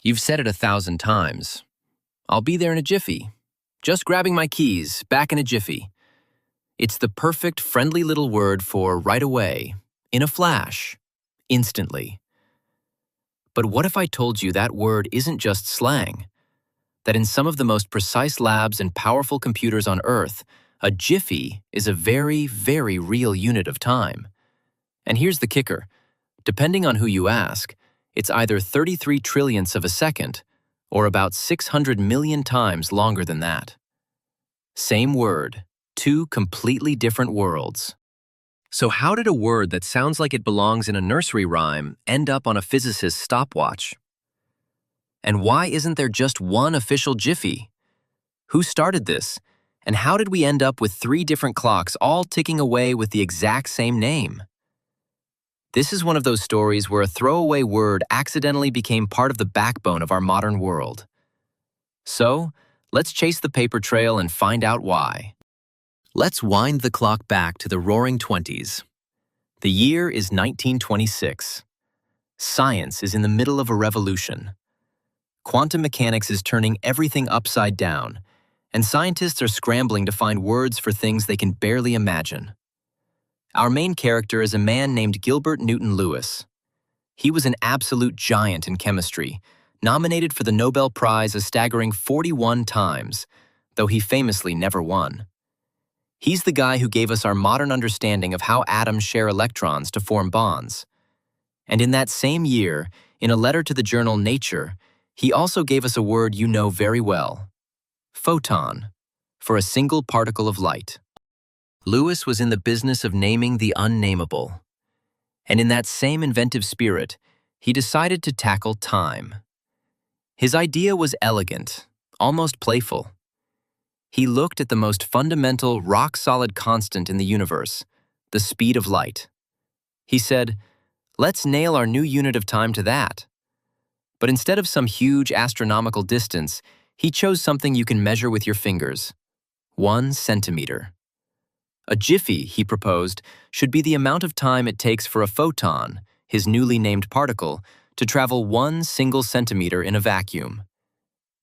You've said it 1,000 times. I'll be there in a jiffy. Just grabbing my keys, back in a jiffy. It's the perfect, friendly little word for right away, in a flash, instantly. But what if I told you that word isn't just slang? That in some of the most precise labs and powerful computers on Earth, a jiffy is a very, very real unit of time. And here's the kicker. Depending on who you ask, it's either 33 trillionths of a second or about 600 million times longer than that. Same word, two completely different worlds. So how did a word that sounds like it belongs in a nursery rhyme end up on a physicist's stopwatch? And why isn't there just one official jiffy? Who started this? And how did we end up with 3 different clocks all ticking away with the exact same name? This is one of those stories where a throwaway word accidentally became part of the backbone of our modern world. So, let's chase the paper trail and find out why. Let's wind the clock back to the Roaring '20s. The year is 1926. Science is in the middle of a revolution. Quantum mechanics is turning everything upside down, and scientists are scrambling to find words for things they can barely imagine. Our main character is a man named Gilbert Newton Lewis. He was an absolute giant in chemistry, nominated for the Nobel Prize a staggering 41 times, though he famously never won. He's the guy who gave us our modern understanding of how atoms share electrons to form bonds. And in that same year, in a letter to the journal Nature, he also gave us a word you know very well: photon, for a single particle of light. Lewis was in the business of naming the unnameable. And in that same inventive spirit, he decided to tackle time. His idea was elegant, almost playful. He looked at the most fundamental, rock-solid constant in the universe, the speed of light. He said, "Let's nail our new unit of time to that." But instead of some huge astronomical distance, he chose something you can measure with your fingers: 1 centimeter. A jiffy, he proposed, should be the amount of time it takes for a photon, his newly named particle, to travel 1 single centimeter in a vacuum.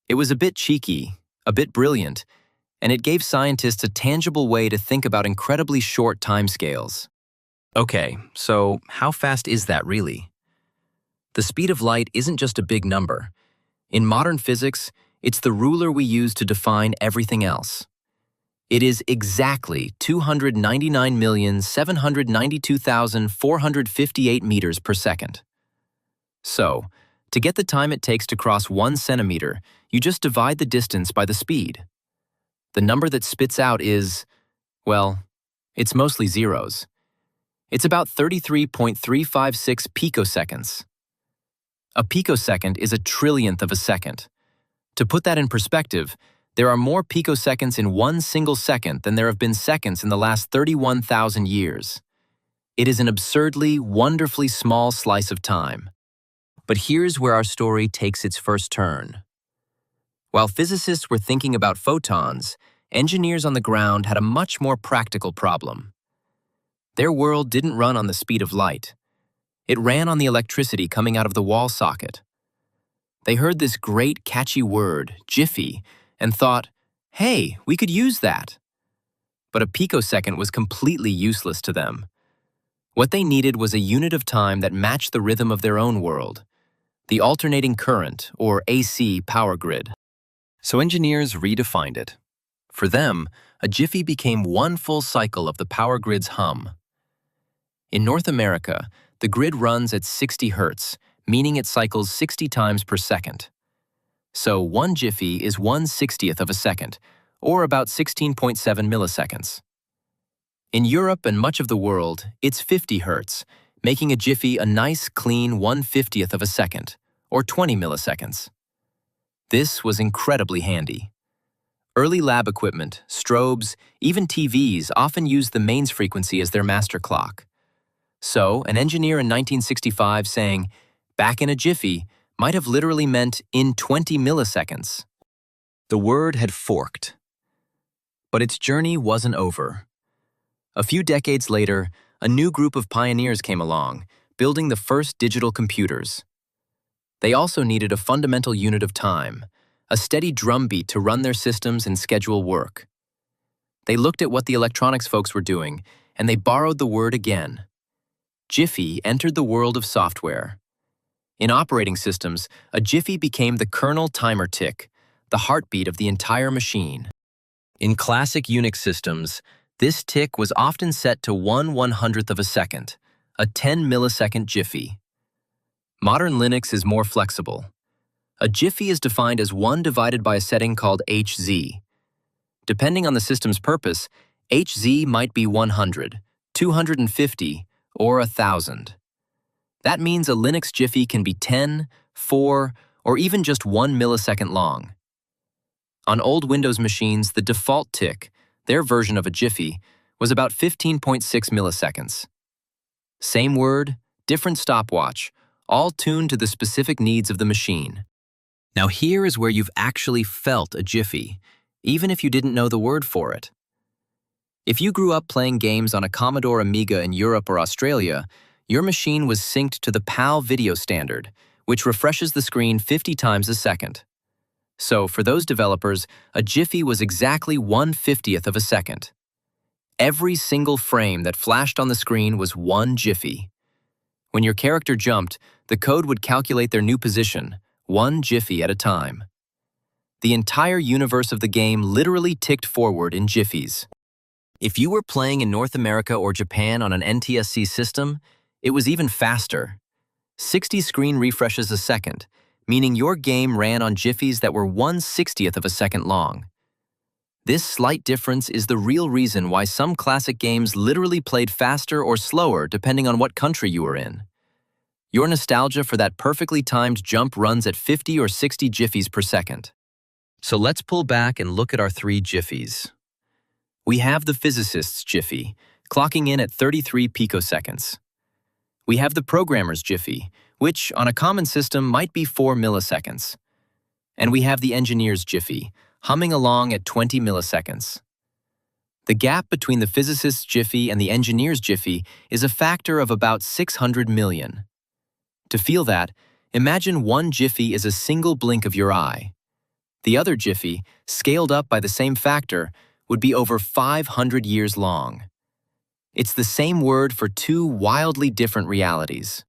It was a bit cheeky, a bit brilliant, and it gave scientists a tangible way to think about incredibly short timescales. Okay, so how fast is that really? The speed of light isn't just a big number. In modern physics, it's the ruler we use to define everything else. It is exactly 299,792,458 meters per second. So, to get the time it takes to cross 1 centimeter, you just divide the distance by the speed. The number that spits out is, well, it's mostly zeros. It's about 33.356 picoseconds. A picosecond is a trillionth of a second. To put that in perspective, there are more picoseconds in 1 single second than there have been seconds in the last 31,000 years. It is an absurdly, wonderfully small slice of time. But here's where our story takes its first turn. While physicists were thinking about photons, engineers on the ground had a much more practical problem. Their world didn't run on the speed of light. It ran on the electricity coming out of the wall socket. They heard this great, catchy word, jiffy, and thought, hey, we could use that. But a picosecond was completely useless to them. What they needed was a unit of time that matched the rhythm of their own world, the alternating current, or AC, power grid. So engineers redefined it. For them, a jiffy became 1 full cycle of the power grid's hum. In North America, the grid runs at 60 hertz, meaning it cycles 60 times per second. So 1 jiffy is 1/60th of a second, or about 16.7 milliseconds. In Europe and much of the world, it's 50 hertz, making a jiffy a nice, clean 1/50th of a second, or 20 milliseconds. This was incredibly handy. Early lab equipment, strobes, even TVs often used the mains frequency as their master clock. So, an engineer in 1965 saying, "back in a jiffy," might have literally meant in 20 milliseconds. The word had forked. But its journey wasn't over. A few decades later, a new group of pioneers came along, building the first digital computers. They also needed a fundamental unit of time, a steady drumbeat to run their systems and schedule work. They looked at what the electronics folks were doing, and they borrowed the word again. Jiffy entered the world of software. In operating systems, a jiffy became the kernel timer tick, the heartbeat of the entire machine. In classic Unix systems, this tick was often set to 1/100th of a second, a 10-millisecond jiffy. Modern Linux is more flexible. A jiffy is defined as 1 divided by a setting called Hz. Depending on the system's purpose, Hz might be 100, 250, or 1,000. That means a Linux jiffy can be 10, 4, or even just 1 millisecond long. On old Windows machines, the default tick, their version of a jiffy, was about 15.6 milliseconds. Same word, different stopwatch, all tuned to the specific needs of the machine. Now here is where you've actually felt a jiffy, even if you didn't know the word for it. If you grew up playing games on a Commodore Amiga in Europe or Australia, your machine was synced to the PAL video standard, which refreshes the screen 50 times a second. So, for those developers, a jiffy was exactly 1/50th of a second. Every single frame that flashed on the screen was one jiffy. When your character jumped, the code would calculate their new position, one jiffy at a time. The entire universe of the game literally ticked forward in jiffies. If you were playing in North America or Japan on an NTSC system, it was even faster. 60 screen refreshes a second, meaning your game ran on jiffies that were 1/60th of a second long. This slight difference is the real reason why some classic games literally played faster or slower depending on what country you were in. Your nostalgia for that perfectly timed jump runs at 50 or 60 jiffies per second. So let's pull back and look at our 3 jiffies. We have the physicist's jiffy, clocking in at 33 picoseconds. We have the programmer's jiffy, which on a common system might be 4 milliseconds. And we have the engineer's jiffy, humming along at 20 milliseconds. The gap between the physicist's jiffy and the engineer's jiffy is a factor of about 600 million. To feel that, imagine one jiffy is a single blink of your eye. The other jiffy, scaled up by the same factor, would be over 500 years long. It's the same word for 2 wildly different realities.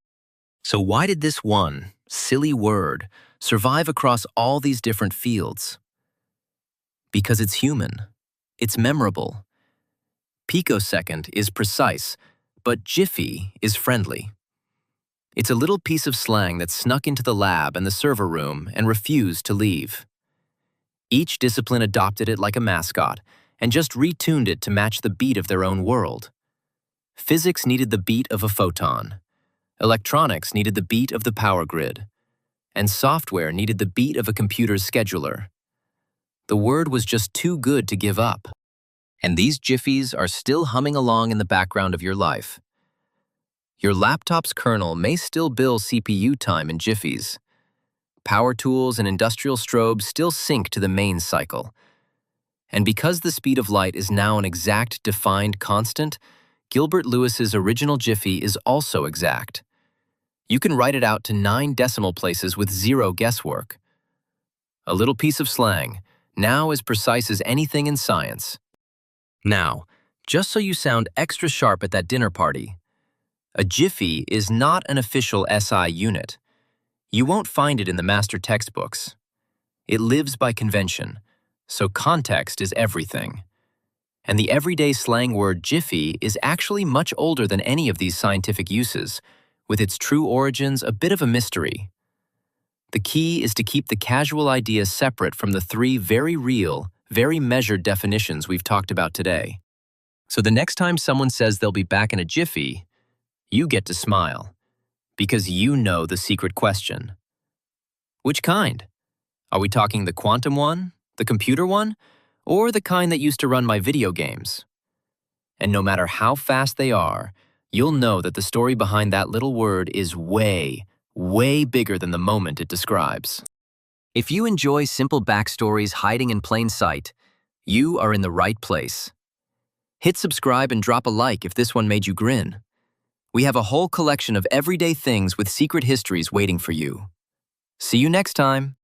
So why did this one, silly word, survive across all these different fields? Because it's human. It's memorable. Picosecond is precise, but jiffy is friendly. It's a little piece of slang that snuck into the lab and the server room and refused to leave. Each discipline adopted it like a mascot and just retuned it to match the beat of their own world. Physics needed the beat of a photon. Electronics needed the beat of the power grid. And software needed the beat of a computer's scheduler. The word was just too good to give up. And these jiffies are still humming along in the background of your life. Your laptop's kernel may still bill CPU time in jiffies. Power tools and industrial strobes still sync to the mains cycle. And because the speed of light is now an exact defined constant, Gilbert Lewis's original jiffy is also exact. You can write it out to 9 decimal places with 0 guesswork. A little piece of slang, now as precise as anything in science. Now, just so you sound extra sharp at that dinner party, a jiffy is not an official SI unit. You won't find it in the master textbooks. It lives by convention, so context is everything. And the everyday slang word jiffy is actually much older than any of these scientific uses, with its true origins a bit of a mystery. The key is to keep the casual idea separate from the 3 very real, very measured definitions we've talked about today. So the next time someone says they'll be back in a jiffy, you get to smile, because you know the secret question. Which kind? Are we talking the quantum one, the computer one, or the kind that used to run my video games? And no matter how fast they are, you'll know that the story behind that little word is way, way bigger than the moment it describes. If you enjoy simple backstories hiding in plain sight, you are in the right place. Hit subscribe and drop a like if this one made you grin. We have a whole collection of everyday things with secret histories waiting for you. See you next time.